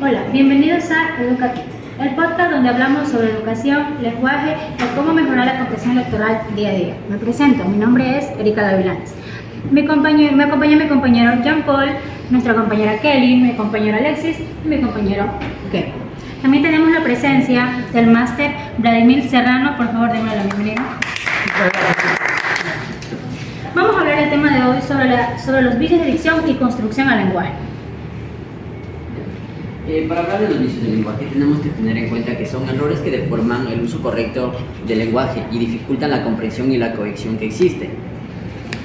Hola, bienvenidos a Educativo, el podcast donde hablamos sobre educación, lenguaje y cómo mejorar la comprensión lectoral día a día. Me presento, mi nombre es Erika Gavilanes. Me acompaña mi compañero Jean Paul, nuestra compañera Kelly, mi compañero Alexis y mi compañero Kevin. También tenemos la presencia del máster Vladimir Serrano, por favor denle la bienvenida. Vamos a hablar el tema de hoy sobre los vicios de dicción y construcción al lenguaje. Para hablar de los vicios del lenguaje tenemos que tener en cuenta que son errores que deforman el uso correcto del lenguaje y dificultan la comprensión y la cohesión que existe.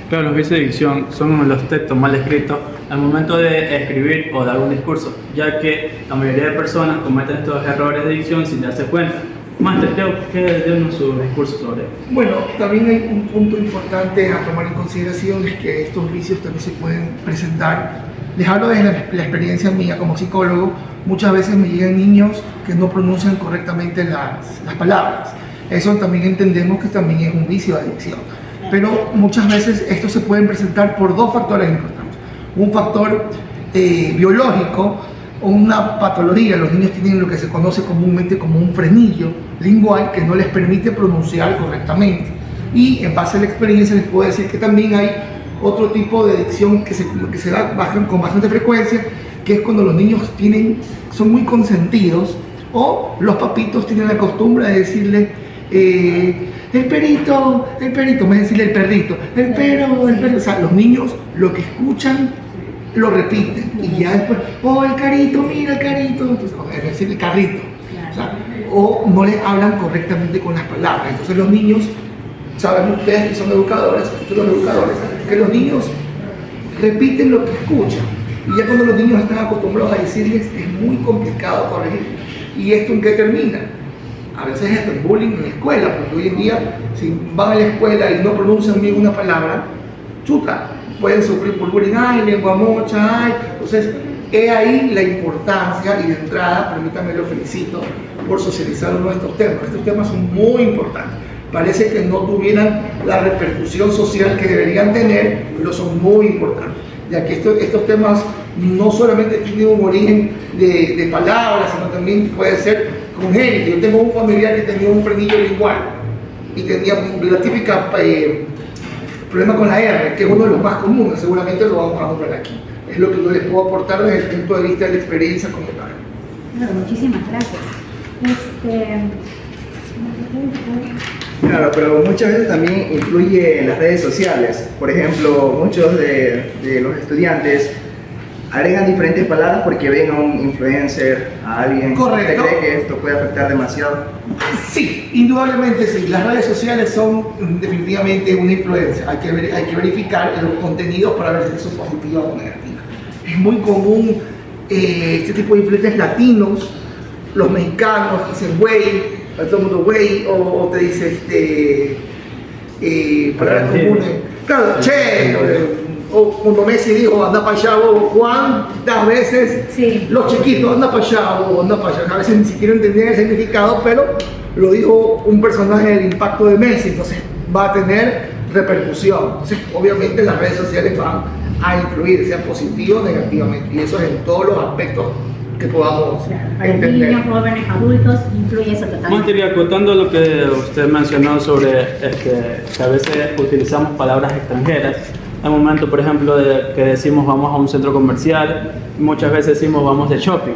Claro, los vicios de dicción son los textos mal escritos al momento de escribir o dar un discurso, ya que la mayoría de personas cometen estos errores de dicción sin darse cuenta. Máster, ¿qué denos su discurso sobre eso? Bueno, también hay un punto importante a tomar en consideración, es que estos vicios también se pueden presentar. Les hablo desde la experiencia mía como psicólogo. Muchas veces me llegan niños que no pronuncian correctamente las palabras. Eso también entendemos que también es un vicio de dicción. Pero muchas veces estos se pueden presentar por dos factores importantes. Un factor biológico o una patología. Los niños tienen lo que se conoce comúnmente como un frenillo lingual que no les permite pronunciar correctamente. Y en base a la experiencia les puedo decir que también hay otro tipo de dicción que se da con bastante frecuencia, que es cuando los niños son muy consentidos o los papitos tienen la costumbre de decirle el perito, en vez de decirle el perrito, el perro. O sea, los niños lo que escuchan lo repiten y ya después, oh, el carito, mira el carito, entonces, es decir, el carrito. O no le hablan correctamente con las palabras. Entonces los niños, saben ustedes que son educadores, que los niños repiten lo que escuchan. Y ya cuando los niños están acostumbrados a decirles, es muy complicado corregir. ¿Y esto en qué termina? A veces es el bullying en la escuela, porque hoy en día, si van a la escuela y no pronuncian bien una palabra, chuta, pueden sufrir por bullying, ay, lengua mocha, ay. Entonces, he ahí la importancia, y de entrada, permítanme lo felicito por socializar uno de estos temas. Estos temas son muy importantes. Parece que no tuvieran la repercusión social que deberían tener, pero son muy importantes, ya que estos temas no solamente tienen un origen de palabras, sino también puede ser congénito. Yo tengo un familiar que tenía un frenillo lingual y tenía la típica problema con la R, que es uno de los más comunes, seguramente lo vamos a ver aquí. Es lo que yo les puedo aportar desde el punto de vista de la experiencia como tal. Bueno, muchísimas gracias. Claro, pero muchas veces también influye en las redes sociales. Por ejemplo, muchos de los estudiantes agregan diferentes palabras porque ven a un influencer, a alguien. Correcto. ¿Usted cree que esto puede afectar demasiado? Sí, indudablemente sí. Las redes sociales son definitivamente una influencia. Hay que verificar los contenidos para ver si son positivos o negativos. Es muy común este tipo de influencers latinos, los mexicanos dicen güey, a todo el mundo güey, o te dice palabras comunes. Claro, che, o cuando Messi dijo anda para allá, ¿cuántas veces Sí. los chiquitos anda para allá, anda para allá? A veces ni siquiera entendían el significado, pero lo dijo un personaje del impacto de Messi, entonces va a tener repercusión. Entonces, obviamente las redes sociales van a influir, sea positivo o negativamente, y eso es en todos los aspectos que podamos Para entender. niños, jóvenes, adultos, influye eso totalmente. Máster, acotando lo que usted mencionó sobre que a veces utilizamos palabras extranjeras. Al momento, por ejemplo, de que decimos vamos a un centro comercial, muchas veces decimos vamos de shopping.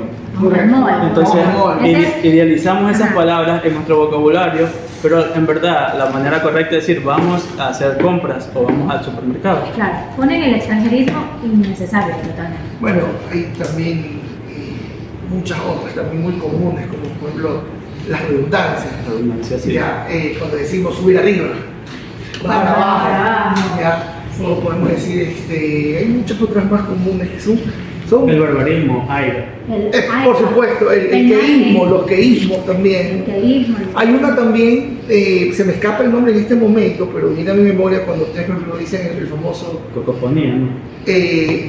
Entonces, idealizamos esas palabras en nuestro vocabulario, pero en verdad la manera correcta es decir vamos a hacer compras o vamos al supermercado. Claro, ponen el extranjerismo innecesario totalmente. Bueno, hay también muchas otras también muy comunes, como por ejemplo las redundancias. Redundancia, sí. Ya, cuando decimos subir arriba, bajar abajo, ya. Sí. O podemos decir, hay muchas otras más comunes que son El barbarismo, aire. por supuesto, el queísmo, los queísmos también. Hay una también, se me escapa el nombre en este momento, pero viene a mi memoria cuando ustedes por ejemplo dicen el famoso Cocofonía, ¿no?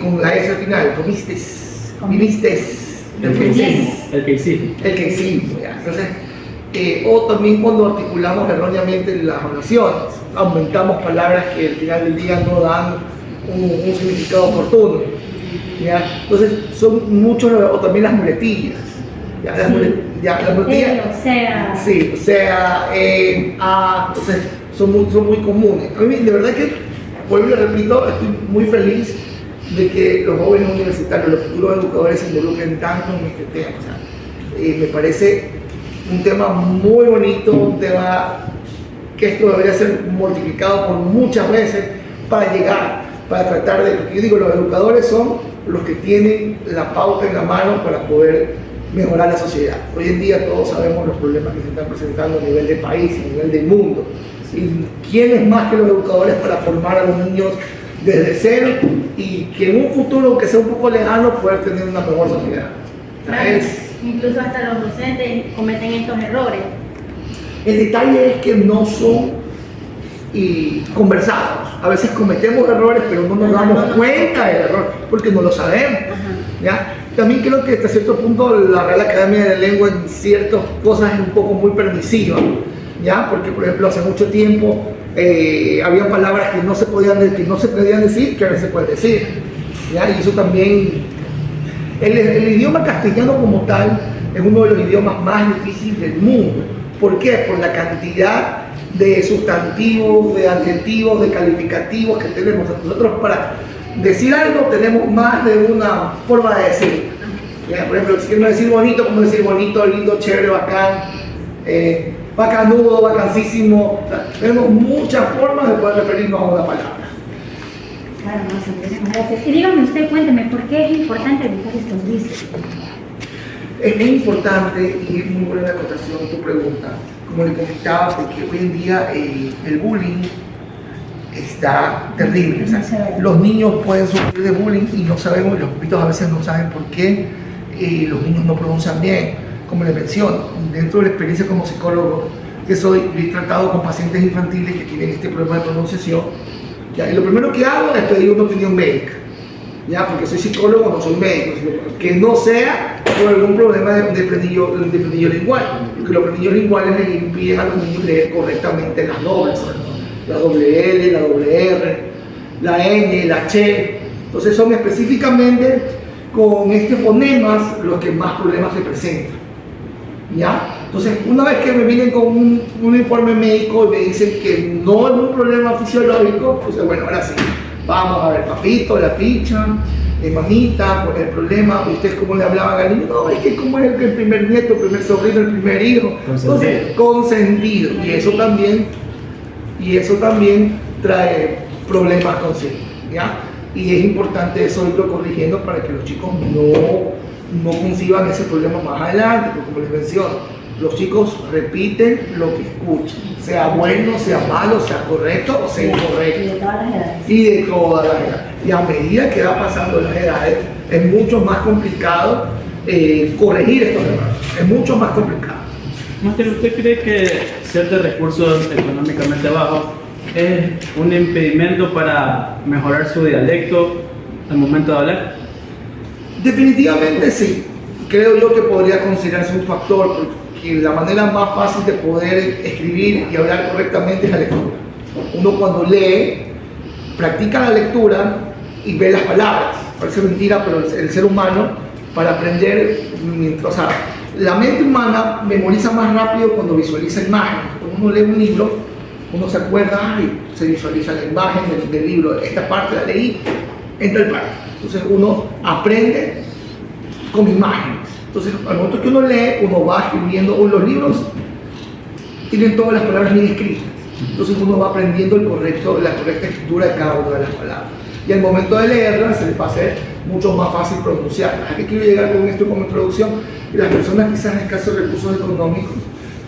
con la S al final, comistes, vivistes. El que hiciste. El que sí, ya. Entonces, o también cuando articulamos erróneamente las oraciones, aumentamos palabras que al final del día no dan un significado oportuno. ¿ya? Entonces son muchos, o también las muletillas. ¿Ya? Las, Sí. las muletillas. O sea. Sí, o sea, entonces son muy comunes. A mí, de verdad que, vuelvo y repito, estoy muy feliz de que los jóvenes universitarios, los futuros educadores se involucren tanto en este tema. O sea, me parece un tema muy bonito, un tema que esto debería ser multiplicado por muchas veces para llegar, para tratar de, yo digo, los educadores son los que tienen la pauta en la mano para poder mejorar la sociedad. Hoy en día todos sabemos los problemas que se están presentando a nivel de país, a nivel del mundo. ¿Sí? ¿Quién es más que los educadores para formar a los niños desde cero y que en un futuro, aunque sea un poco lejano, poder tener una mejor sociedad? Claro, incluso hasta los docentes cometen estos errores. El detalle es que no son conversados. A veces cometemos errores, pero no nos damos cuenta del error porque no lo sabemos. ¿Ya? También creo que hasta cierto punto la Real Academia de la Lengua en ciertas cosas es un poco muy permisiva, ¿ya? Porque, por ejemplo, hace mucho tiempo había palabras que no se podían decir, que ahora se pueden decir, ¿ya? Y eso también, el idioma castellano como tal es uno de los idiomas más difíciles del mundo. ¿Por qué? Por la cantidad de sustantivos, de adjetivos, de calificativos que tenemos. Nosotros para decir algo tenemos más de una forma de decir. ¿Ya? Por ejemplo, si queremos decir bonito, como decir bonito, lindo, chévere, bacán, bacanudo, bacancísimo. O sea, tenemos muchas formas de poder referirnos a una palabra. Claro, no, muchísimas gracias. Y dígame usted, cuénteme, ¿por qué es importante evitar estos vicios? Es importante, y es muy buena la acotación tu pregunta, como le comentaba, porque hoy en día el bullying está terrible. O sea, los niños pueden sufrir de bullying y no sabemos, los papitos a veces no saben por qué los niños no pronuncian bien. Como les menciono, dentro de la experiencia como psicólogo que soy, he tratado con pacientes infantiles que tienen este problema de pronunciación. ¿Ya? Y lo primero que hago es pedir una opinión médica. ¿Ya? Porque soy psicólogo, no soy médico, que no sea por algún problema de frenillo lingual, porque los frenillos linguales le impiden a los niños leer correctamente las dobles, la doble L, la doble R, la N, la Ch. Entonces son específicamente con estos fonemas los que más problemas se presentan. ¿Ya? Entonces, una vez que me vienen con un informe médico y me dicen que no es un problema fisiológico, pues bueno, ahora sí. Vamos a ver, papito, la ficha, mamita, ¿cuál es el problema? ¿Ustedes cómo le hablaban al niño? No, es que como es el primer nieto, el primer sobrino, el primer hijo. Entonces, consentido. Y eso también trae problemas consigo, ¿ya? Y es importante eso irlo corrigiendo para que los chicos no conciban ese problema más adelante, porque como les menciono, los chicos repiten lo que escuchan, sea bueno, sea malo, sea correcto o sea incorrecto. Y de todas las edades. Y de todas las edades. Y a medida que va pasando las edades, es mucho más complicado corregir estos errores. Es mucho más complicado. Máster, ¿usted cree que ciertos recursos económicamente bajos es un impedimento para mejorar su dialecto al momento de hablar? Definitivamente sí. Creo yo que podría considerarse un factor, porque la manera más fácil de poder escribir y hablar correctamente es la lectura. Uno cuando lee, practica la lectura y ve las palabras. Parece mentira, pero el ser humano, para aprender, o sea, la mente humana memoriza más rápido cuando visualiza imágenes. Cuando uno lee un libro, uno se acuerda y se visualiza la imagen del libro. Esta parte la leí, entra el parte. Entonces uno aprende con imágenes. Entonces, al momento que uno lee, uno va escribiendo. Los libros tienen todas las palabras bien escritas. Entonces uno va aprendiendo la correcta escritura de cada una de las palabras. Y al momento de leerlas se les va a hacer mucho más fácil pronunciarlas. ¿A qué quiero llegar con esto como introducción? Que las personas quizás en escasos recursos económicos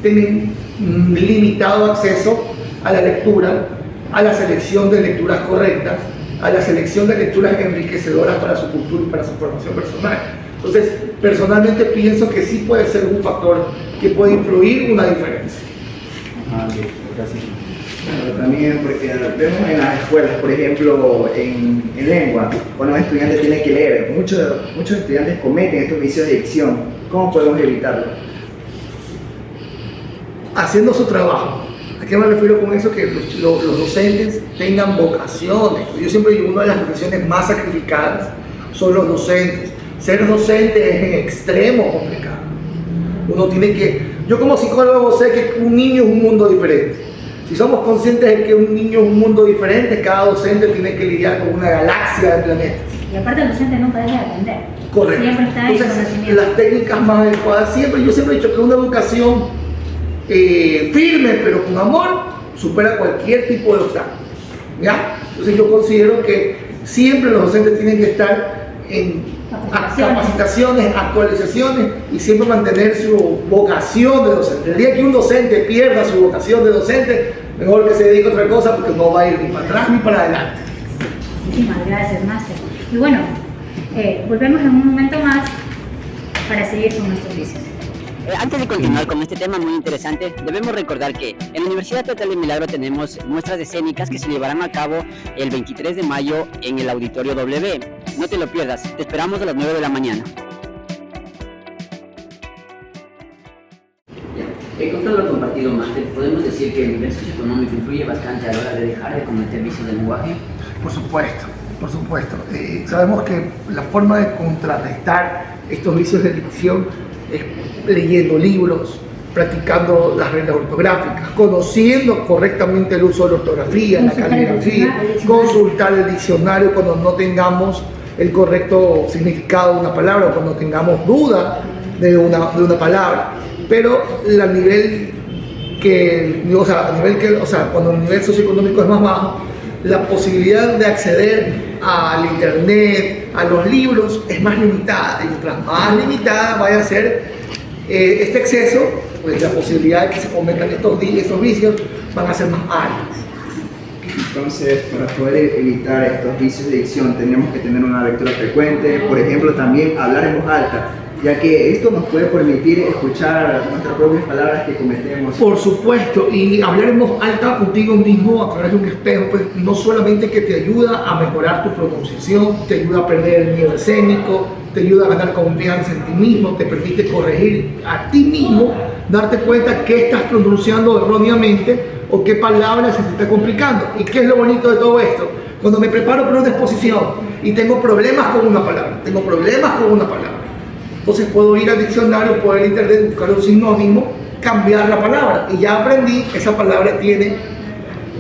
tienen limitado acceso a la lectura, a la selección de lecturas correctas, a la selección de lecturas enriquecedoras para su cultura y para su formación personal. Entonces, personalmente pienso que sí puede ser un factor que puede influir una diferencia. Gracias. Bueno, también porque vemos en las escuelas, por ejemplo, en lengua, cuando un estudiante tiene que leer, muchos estudiantes cometen estos vicios de dicción. ¿Cómo podemos evitarlo? Haciendo su trabajo. ¿A qué me refiero con eso? Que los docentes tengan vocaciones. Yo siempre digo, una de las profesiones más sacrificadas, son los docentes. Ser docente es en extremo complicado. Uno tiene que, yo como psicólogo sé que un niño es un mundo diferente. Si somos conscientes de que un niño es un mundo diferente, cada docente tiene que lidiar con una galaxia de planetas. Y aparte el docente nunca deja de aprender. Correcto. Siempre está en Entonces, conocimiento. las técnicas más adecuadas, yo siempre he dicho que una educación firme pero con amor supera cualquier tipo de obstáculo. ¿Ya? Entonces yo considero que siempre los docentes tienen que estar en capacitaciones, actualizaciones y siempre mantener su vocación de docente. El día que un docente pierda su vocación de docente, mejor que se dedique a otra cosa porque no va a ir ni para atrás ni para adelante. Muchísimas gracias, Máster. Y bueno, volvemos en un momento más para seguir con nuestros vicios. Antes de continuar con este tema muy interesante, debemos recordar que en la Universidad Teatral del Milagro tenemos muestras escénicas que se llevarán a cabo el 23 de mayo en el Auditorio W. No te lo pierdas, te esperamos a las 9 de la mañana. Con todo lo compartido, Máster, podemos decir que el nivel socioeconómico influye bastante a la hora de dejar de cometer vicios del lenguaje. Por supuesto, por supuesto. Sabemos que la forma de contrarrestar estos vicios de dicción es leyendo libros, practicando las reglas ortográficas, conociendo correctamente el uso de la ortografía, la caligrafía, consultar el diccionario cuando no tengamos el correcto significado de una palabra o cuando tengamos duda de una palabra. Pero a nivel cuando el nivel socioeconómico es más bajo, la posibilidad de acceder al internet, a los libros, es más limitada. Y mientras más limitada vaya a ser este exceso, pues la posibilidad de que se cometan estos vicios van a ser más altas. Entonces, para poder evitar estos vicios de dicción, tenemos que tener una lectura frecuente, por ejemplo, también hablar en voz alta, ya que esto nos puede permitir escuchar nuestras propias palabras que cometemos. Por supuesto, y hablar en voz alta contigo mismo a través de un espejo, pues no solamente que te ayuda a mejorar tu pronunciación, te ayuda a perder el miedo escénico, te ayuda a ganar confianza en ti mismo, te permite corregir a ti mismo, darte cuenta que estás pronunciando erróneamente o qué palabra se te está complicando. ¿Y qué es lo bonito de todo esto? Cuando me preparo para una exposición y tengo problemas con una palabra, entonces puedo ir al diccionario, puedo ir al internet, buscar un sinónimo, cambiar la palabra. Y ya aprendí que esa palabra tiene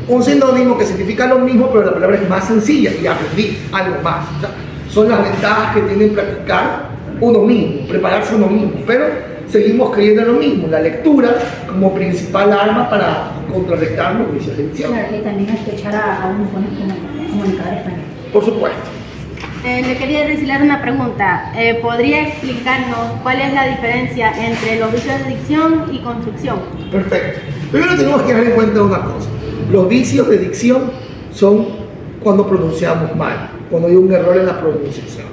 un sinónimo que significa lo mismo, pero la palabra es más sencilla y aprendí algo más. O sea, son las ventajas que tiene practicar uno mismo, prepararse uno mismo. Pero seguimos creyendo en lo mismo, la lectura como principal arma para contrarrestar los vicios de dicción. Claro, y también escuchar a un buen comunicador español. Por supuesto. Le quería decirle una pregunta. ¿Podría explicarnos cuál es la diferencia entre los vicios de dicción y construcción? Perfecto. Primero tenemos que tener en cuenta una cosa. Los vicios de dicción son cuando pronunciamos mal, cuando hay un error en la pronunciación.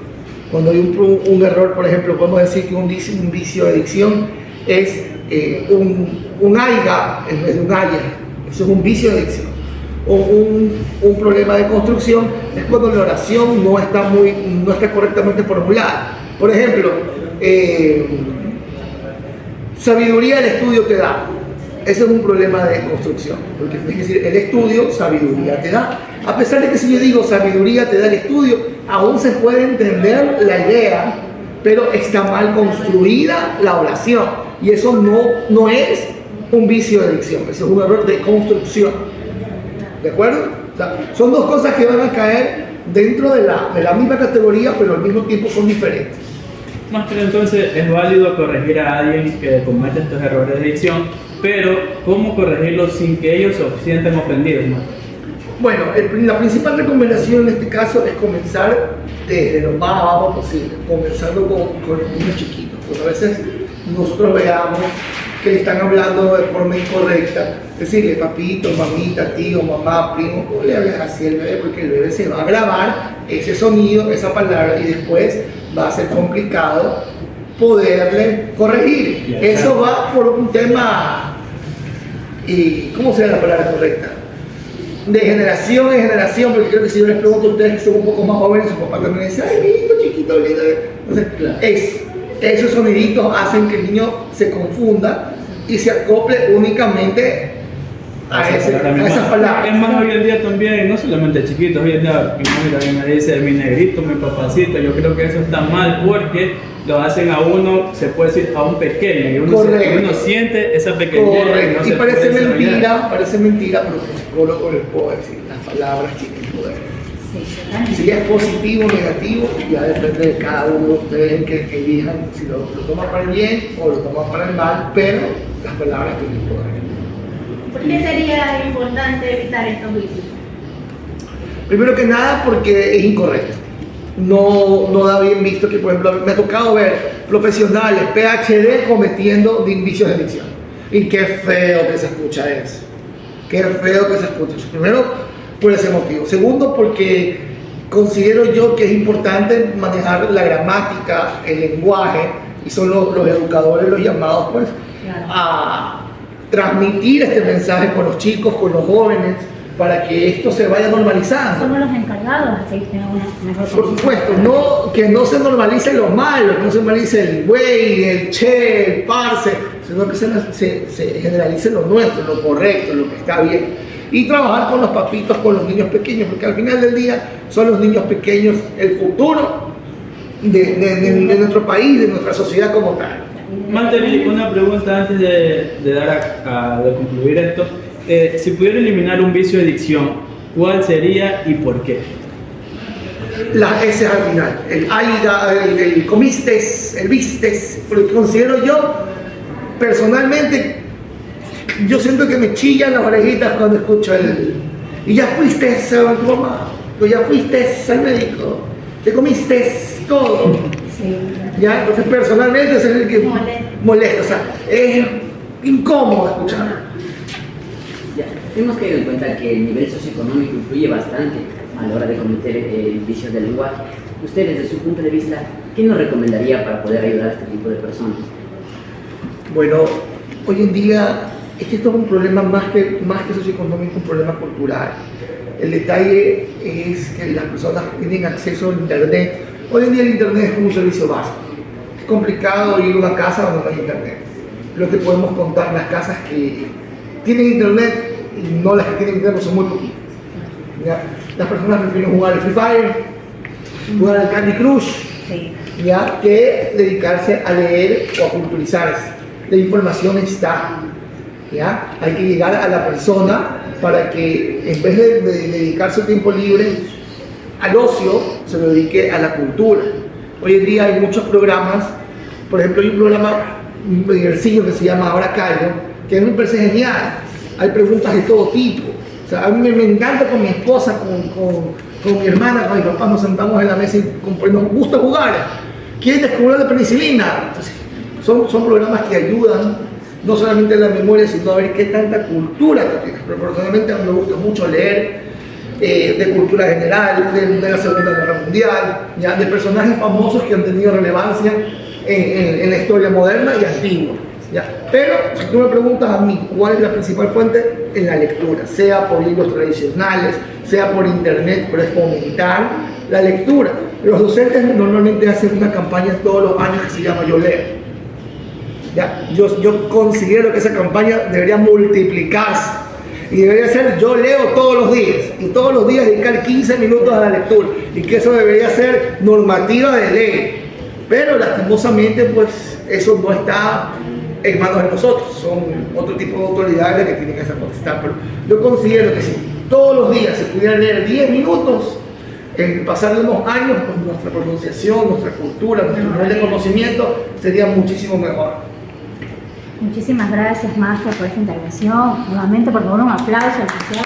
Cuando hay un error, por ejemplo, podemos decir que un vicio de dicción es un aiga en vez de un aya. Eso es un vicio de dicción. O un problema de construcción es cuando la oración no está correctamente formulada. Por ejemplo, sabiduría el estudio te da. Ese es un problema de construcción, porque tienes que decir el estudio, sabiduría te da. A pesar de que si yo digo sabiduría te da el estudio, aún se puede entender la idea, pero está mal construida la oración. Y eso no es un vicio de dicción, eso es un error de construcción. ¿De acuerdo? O sea, son dos cosas que van a caer dentro de la misma categoría, pero al mismo tiempo son diferentes. Máster, entonces es válido corregir a alguien que comete estos errores de dicción, pero ¿cómo corregirlos sin que ellos se sientan ofendidos, ¿no? Bueno, la principal recomendación en este caso es comenzar desde lo más abajo posible, comenzando con los niños chiquitos. Porque a veces nosotros veamos que le están hablando de forma incorrecta, decirle papito, mamita, tío, mamá, primo, no le hables así al bebé porque el bebé se va a grabar ese sonido, esa palabra y después va a ser complicado poderle corregir. Eso va por un tema, ¿cómo sería la palabra correcta? De generación en generación, porque creo que si yo les pregunto a ustedes que son un poco más jóvenes, su papá también dice, ay, mijito chiquito, lindo. Entonces, esos soniditos hacen que el niño se confunda y se acople únicamente a esas palabras. Es más, hoy en día también, no solamente chiquitos, hoy en día mi mami también me dice mi negrito, mi papacito. Yo creo que eso está mal porque lo hacen a uno, se puede decir, a un pequeño, y uno siente esa pequeñez. Correcto. No Y se parece puede desarrollar. mentira, pero como psicólogo les puedo decir, las palabras tienen poder. Sí, totalmente. Si es positivo o negativo, ya depende de cada uno de ustedes el que elijan si lo toman para el bien o lo toman para el mal, pero las palabras tienen poder. ¿Por qué sería importante evitar estos vicios? Primero que nada porque es incorrecto. No da bien visto que, por ejemplo, me ha tocado ver profesionales, PhD, cometiendo vicios de adicción. Y qué feo que se escucha eso. Qué feo que se escucha eso. Primero, por ese motivo. Segundo, porque considero yo que es importante manejar la gramática, el lenguaje, y son los educadores los llamados pues, a transmitir este mensaje con los chicos, con los jóvenes, para que esto se vaya normalizando. Somos los encargados de tener una mejor Por supuesto, que no se normalice lo malo, que no se normalice el güey, el che, el parce, sino que se generalice lo nuestro, lo correcto, lo que está bien. Y trabajar con los papitos, con los niños pequeños, porque al final del día son los niños pequeños el futuro de nuestro país, de nuestra sociedad como tal. Mantení, una pregunta antes de concluir esto. Si pudiera eliminar un vicio de adicción, ¿cuál sería y por qué? Las S al final, el aiga, el comistes, el vistes, porque considero yo, personalmente, yo siento que me chillan las orejitas cuando escucho y ya fuiste a tu mamá, o ya fuiste al médico, te comiste todo. Sí. ¿Ya? Entonces personalmente ese es el que molesta, o sea, es incómodo escucharlo. Ya, tenemos que tener en cuenta que el nivel socioeconómico influye bastante a la hora de cometer vicios del lenguaje. Usted, desde su punto de vista, ¿qué nos recomendaría para poder ayudar a este tipo de personas? Bueno, hoy en día es que esto es un problema más que socioeconómico, un problema cultural. El detalle es que las personas tienen acceso al internet. Hoy en día el internet es como un servicio básico. Es complicado ir a una casa donde no hay internet. Lo que podemos contar, las casas que tienen internet y no las que tienen internet son muy poquitas. ¿Ya? Las personas prefieren jugar al Free Fire, jugar al Candy Crush, Sí. ¿ya? Que dedicarse a leer o a culturizarse. La información está, ¿ya? Hay que llegar a la persona para que en vez de dedicar su tiempo libre al ocio, se lo dedique a la cultura. Hoy en día hay muchos programas, por ejemplo hay un programa diversillo que se llama Ahora Callo, que me parece genial. Hay preguntas de todo tipo. O sea, a mí me encanta con mi esposa, con mi hermana, con mi papá, nos sentamos en la mesa y nos gusta jugar. ¿Quién descubrió la penicilina? Entonces, son programas que ayudan no solamente en la memoria, sino a ver qué tanta cultura tú tienes. Pero personalmente a mí me gusta mucho leer de cultura general, de la Segunda Guerra Mundial, ¿ya? De personajes famosos que han tenido relevancia en la historia moderna y antigua. ¿Ya? Pero si tú me preguntas a mí cuál es la principal fuente, en la lectura, sea por libros tradicionales, sea por internet, pero es fomentar la lectura. Los docentes normalmente hacen una campaña todos los años que se llama Yo Leo. ¿Ya? Yo considero que esa campaña debería multiplicarse y debería ser Yo Leo todos los días y todos los días dedicar 15 minutos a la lectura y que eso debería ser normativa de ley. Pero lastimosamente pues eso no está en manos de nosotros, son otro tipo de autoridades las que tienen que hacer contestar. Pero yo considero que si todos los días se pudiera leer 10 minutos, en pasar de unos años, pues nuestra pronunciación, nuestra cultura, nuestro nivel de conocimiento sería muchísimo mejor. Muchísimas gracias, Magia, por esta intervención. Nuevamente, por favor, un aplauso al oficial.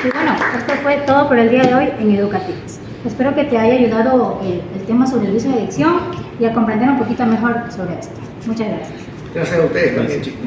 Y bueno, esto fue todo por el día de hoy en Educatips. Espero que te haya ayudado el tema sobre el vicio de adicción y a comprender un poquito mejor sobre esto. Muchas gracias. Gracias a ustedes también, chicos.